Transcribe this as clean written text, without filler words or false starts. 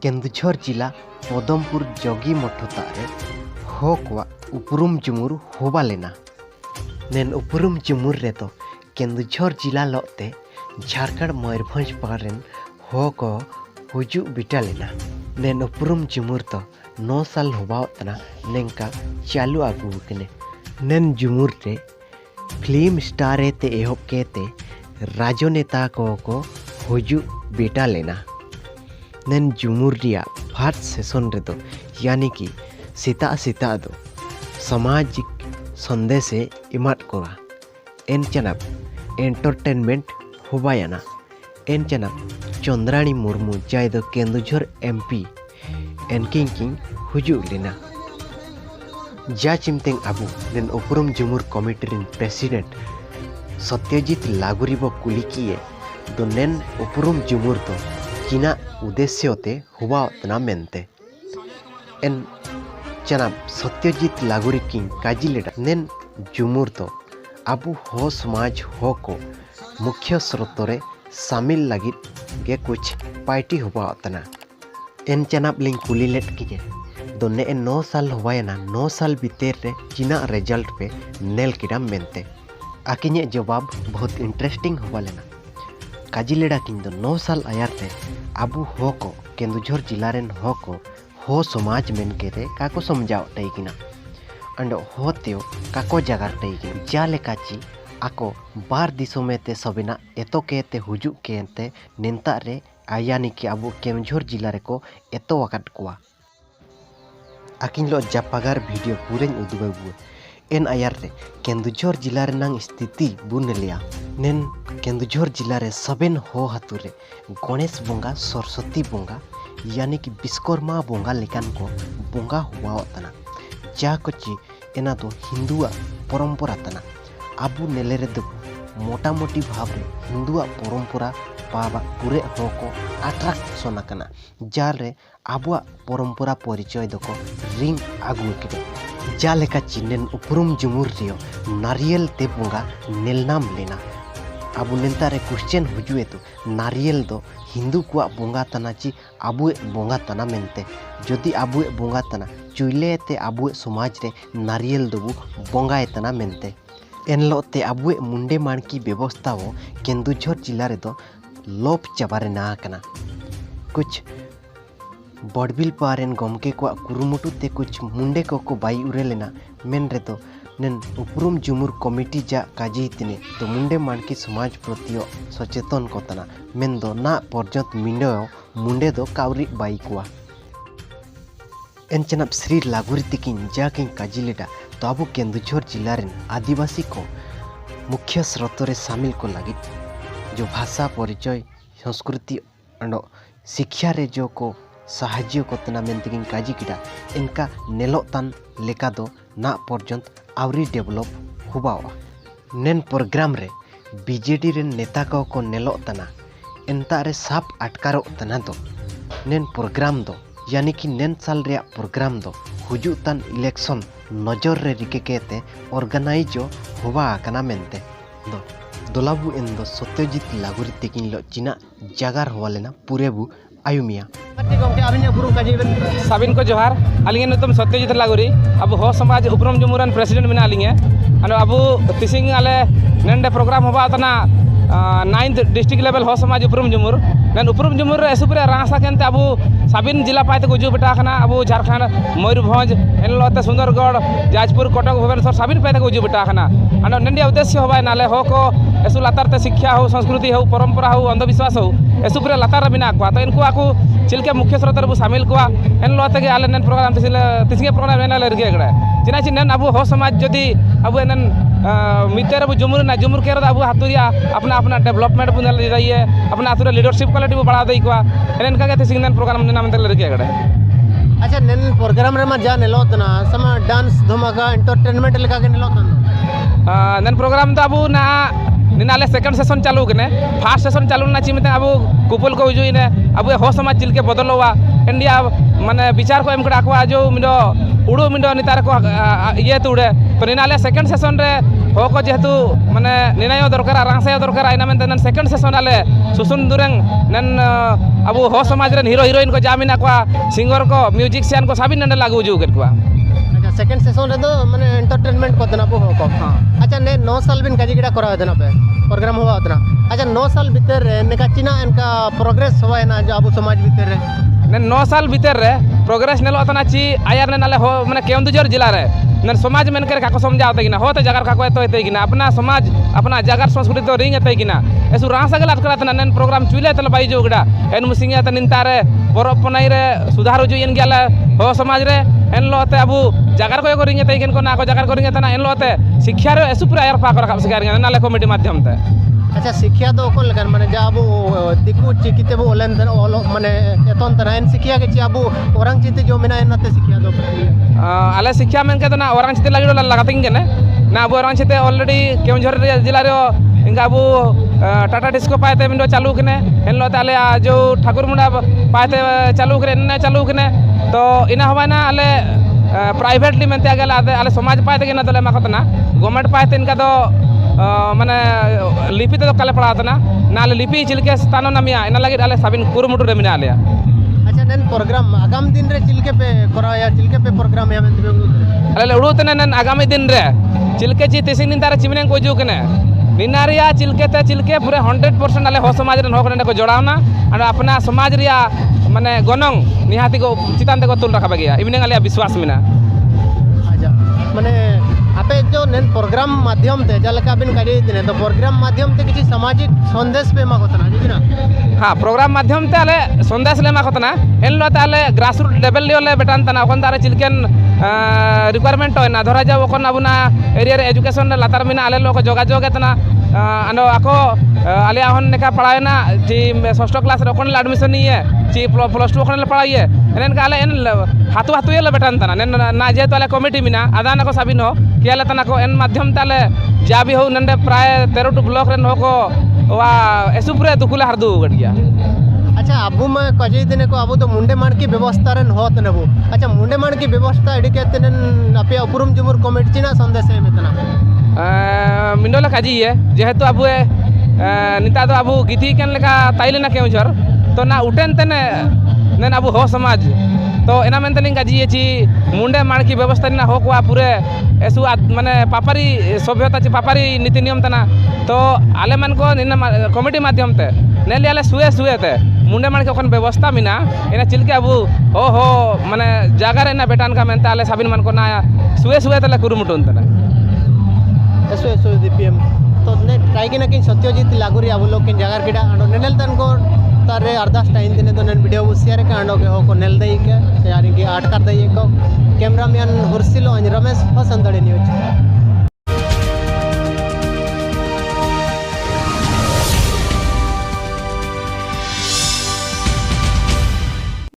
केन्दुझर जिला पदमपुर जगी मठुतारे हो को उपरुम जुमुर होबा लेना। नेन उपरुम जुमुर रे तो केन्दुझर जिला लोते झारखंड मयूरभंज पारेन हो को हुजु बिटा लेना। नेन उपरुम जुमुर तो 9 साल होबावतना नेंका चालू आगू कने। नेन जुमुर रे फिल्म स्टार ते एहब केते राजनेता को हुजु बेटा लेना। नेन जुमुर रिया फर्स्ट सेशन रे दो यानी कि सीता सीता दो सामाजिक संदेशे इमाट कोगा। एन चनप एंटरटेनमेंट होबायाना। एन चनप चंद्राणी मुर्मू जाय दो केन्दुझर एमपी एनकिंग किंग हुजु लेना। जा चिमतेंग आबू नेन उपरुम जुमुर कमिटी रिन प्रेसिडेंट सत्यजित लागुरीब कुलिकिए दो नेन उपरुम जुमुर तो चीना उद्देश्य होते हुआ उतना मेनते। एन चना सत्यजित लागुरी किंग काजी लेडा नेन जुमुर तो आबू हो समाज हो को मुख्य स्रोतरे शामिल लगी गे कुछ पार्टी हुआ उतना। एन चना लिंग कुली लेट कीजे दोने 9 साल होवायना 9 साल भीतर रे चीना रिजल्ट पे नेल किडा मेनते। आकिने जवाब बहुत इंटरेस्टिंग हुआ लेना। काजिलेडा किंग दो 9 साल आयार रे आबू हो को केन्दुझर जिला रेन हो को हो समाज मेन के रे काको समझाव टैकिना अंड हो त्यो काको जगार टैकिन जा लेकाची आको बार दिसोमे ते सबिना एतो केते हुजु केते नेंता रे आयानी कि आबू केन्दुझर जिला रे को एतो वकाट कोआ। आकिन लो जापागार वीडियो पूरें उदुगबु एन आयार रे केन्दुझर जिला रे नांग स्थिति बुन लिया। नेन केन्दुझर जिला रे सबेन हो हातुरे गणेश बोंगा सरस्वती बोंगा यानी कि विश्वकर्मा बोंगा लेकान को बोंगा हुआ तना। जा कोची एना तो हिंदुआ परंपरा तना। आबू नेले रे दो मोटा मोटी भाव रे हिंदुआ परंपरा पावा पूरे हो को अट्रैक्शन कना। जा रे आबुआ परंपरा परिचय दको रिंग आगु के जा लेका चिनेन उपरुम जुमुर रियो नारियल ते बोंगा नेलनाम लेना। आबू नेंता रे क्वेश्चन हुजुए तो नारियल दो हिंदू को बोंगा तना ची आबुए बोंगा तना मेनते। जदि आबुए बोंगा तना चुइले ते आबुए समाज रे नारियल दो बोंगा तना मेनते। एनलोते आबुए मुंडे मानकी व्यवस्था हो केन्दुझर जिला रे दो लोप चाबारे ना कना। कुछ बड़बिल पारेन गमके को कुरुमुटु ते कुछ मुंडे को बाई उरे लेना मेन रे तो नेन उपरुम जुमुर कमिटी जा काजी तिने तो मुंडे मानकी समाज प्रति सचेतन को तना मेन दो ना पर्यंत मिंडो मुंडे दो काउरी बाई कुआ। एनचनप श्री लागुरी तिकिन जा किन काजी लेडा तो आबू केन्दुझर जिला रेन आदिवासी को मुख्य स्रोतरे शामिल को लगी जो भाषा परिचय संस्कृति और शिक्षा रे जो को साहाଯ୍य कोतना मेनतिकिन काजी किडा इनका नेलोतान लेका दो ना पर्यंत आवरी डेवलप हुबावा। नेन प्रोग्राम रे बीजेडी रे नेता को नेलोतना एनता रे साप अटकारो तना दो नेन प्रोग्राम दो यानी कि नेन साल रे प्रोग्राम दो हुजुतान इलेक्शन नजर रे रिके केते ऑर्गेनाइज हुबा कना मेनते दो दोलाबू इन दो सत्यजित लागुरी तिकिन लो चिना जगार हुआ लेना पूरे बु आयुमिया। साबिन को जोहार आलिंगे नतम सत्यजित लागुरी अब हो समाज उपरुम जुमुरन प्रेसिडेंट में आलिंगे अन अब तिसिंग आले नेंडे प्रोग्राम होबा तना 9th डिस्ट्रिक्ट लेवल हो समाज उपरुम जुमुर नेन उपरुम जुमुर एसुपुरे रासा केनते अब साबिन जिला पाइते गुजु बेटा खना अब झारखंड मयूरभंज एनलोते सुंदरगढ़ जाजपुर कटक भुवनेश्वर साबिन पाइते गुजु बेटा खना अन नेंडे उद्देश्य होबा नाले हो को एसु लातारते शिक्षा हो संस्कृति हो परंपरा हो अंधविश्वास हो एसुपुरे लातार बिना को तो इनको आकु चिलके मुख्य स्रोत रे शामिल को एनलोते के आले नेन प्रोग्राम तिसिंगे प्रोग्राम एनाले रगे गडा चिना छि नेन अब हो समाज जदी अब नेन मितेर अब जुमुर ना जुमुर के अब हातुरिया अपना अपना डेवलपमेंट बुनल रहिए अपना आतुरे लीडरशिप क्वालिटी बढ़ा दई को एनन का तिसिंग नेन प्रोग्राम नाम तले रगे गडा। अच्छा नेन प्रोग्राम रे मा जा नेलोतना समा डांस धमाका एंटरटेनमेंट लेका के नेलोतना नेन प्रोग्राम दा अब ना निनाले सेकंड सेशन चालू कने फर्स्ट सेशन चालू ना चिमते अब कुपल को हुजुइने अब हो समाज चिलके बदलवा इंडिया माने विचार को एम कड़ा को जो मिनो उड़ू मिंडो नितार को ये तुड़े तो निनाले सेकंड सेशन रे हो को जेहेतु माने निनायो दरकार रांगसायो दरकार आइना मेनते नन सेकंड सेशन आले सुसुन दुरेंग नन अबु हो समाज रे हीरो हीरोइन को जामिना को सिंगर को म्यूजिशियन को सभी नंदे लागू जो केट को अच्छा सेकंड सेशन रे तो माने एंटरटेनमेंट को देना बो को अच्छा ने 9 साल बिन काजी गिड़ा करा देना पे प्रोग्राम हुआ उतना अच्छा 9 साल भीतर रे नेका चिना इनका प्रोग्रेस हुआ है ना जो अबु समाज भीतर रे ने 9 साल भीतर रे प्रोग्रेस नेलो तना ची आयर ने नाले हो माने केंदुझर जिला रे नन समाज में कर काको समझाते किना होते जगर काको तो हेते किना अपना समाज अपना जगर संस्कृति तो रिंग हेते किना एसु रासगल अटकला तना नन प्रोग्राम चुले तल बाई जोगड़ा एन मुसिंगा त निंतारे बरफ पनाई रे सुधार जो यन गेला हो समाज रे एन लोते अबु जगर को रिंग हेते किन को ना को जगर को रिंग तना एन लोते शिक्षा रे एसु पूरा आयर पाक रखा सिकार नाले कमेटी माध्यम ते अच्छा शिक्षा तो कोन लगन माने जा अबु दिकु चिकिते बो ओलेन माने एतन तराइन शिक्षा के ची अबु औरंग चिते जो मेना एनते शिक्षा दो आले शिक्षा मेन के तना औरंग चिते लागि लगातिंग के ना अबु औरंग चिते ऑलरेडी केउझर जिला रे इंगा अबु टाटा डिस्को पाते मिंडो चालू कने एन लोते आले जो ठाकुर मुंडा पाते चालू करे ने चालू कने तो इना हवाना आले प्राइवेटली मेनते आगे आले समाज पाते के ना दले माखतना गवर्नमेंट पाते इनका तो माने लिपि तो काले पढ़ातना नाले लिपि चिलके स्थानो नमिया इना लगे आले साबिन कुरुमुटु रे मिना आले अच्छा नन प्रोग्राम आगाम दिन रे चिलके पे कराया चिलके पे प्रोग्राम या मेनते आले उड़ुतने नन आगामी दिन रे चिलके ची तिसिंग दिन तारे चिमने को जो कने निनारिया चिलके पूरे 100% आले हो समाज रे होकने को जोड़ावना और अपना समाज रिया माने गनंग निहाती को चितान को तुल रखा गया इवनिंग आले विश्वास मिना अच्छा माने आपे जो नेन प्रोग्राम माध्यम ते जलका बिन काडी दिने तो प्रोग्राम माध्यम ते किसी सामाजिक संदेश पे मा कोतना जी ना हाँ प्रोग्राम माध्यम ते आले संदेश ले मा कोतना एन लो ताले ग्रासरूट लेवल ले बेटान तना कोन तारे चिलकेन रिक्वायरमेंट होय ना धरा जाव कोन अबुना एरिया रे एजुकेशन लातार मिना आले लोक जोगाजोग एतना आनो आको आले आहन नेका पढ़ायना जी 6th क्लास रे कोन एडमिशन निये जी प्लस 2 कोन पढ़ाइए एन का आले एन हातु ये बेटान तना ना जे तो आले कमिटी मिना आदान को साबिन हो कियाले तना को एन माध्यम ताले जा भी हो नंदे प्राय 13 ब्लॉक रे को वा एसुपुरे दुकुले हरदु गडिया अच्छा अबु में कजे दिने को अबु तो मुंडे मान की व्यवस्था रन होत नबु अच्छा मुंडे मान की व्यवस्था एडी केतन अपे उपरुम जुमुर कमिटी चिना संदेश है मेतना मिंडोला काजी ये जेहेतु अबु निता तो अबु गिथि केन लेका ताइले ना केउझर तो ना उठेन तने नेन अबु हो समाज तो एना मेनतलिंग काजी ये ची मुंडे मान की व्यवस्था ना हो को पूरे एसु माने पापारी सभ्यता ची पापारी नीति नियम तना तो आले मन को कमिटी माध्यम ते नेली आले सुए ते मुंडे मान के ओखन व्यवस्था मिना एना चिलके अबु हो माने जागा रे ना बेटान का मेनता आले साबिन मन को ना सुए तले कुरुमुटुन तना एसो दीपीएम तो ने ट्राई के ना कि सत्यजित लागुरी अब लोग किन जगह किडा अंडो नेल तन को तारे अर्धास टाइम दिने तो नेन वीडियो शेयर के अंडो के हो को नेल दई के यानी कि आट कर दई को कैमरामैन हुरसिलो रमेश फसंदड़ी न्यूज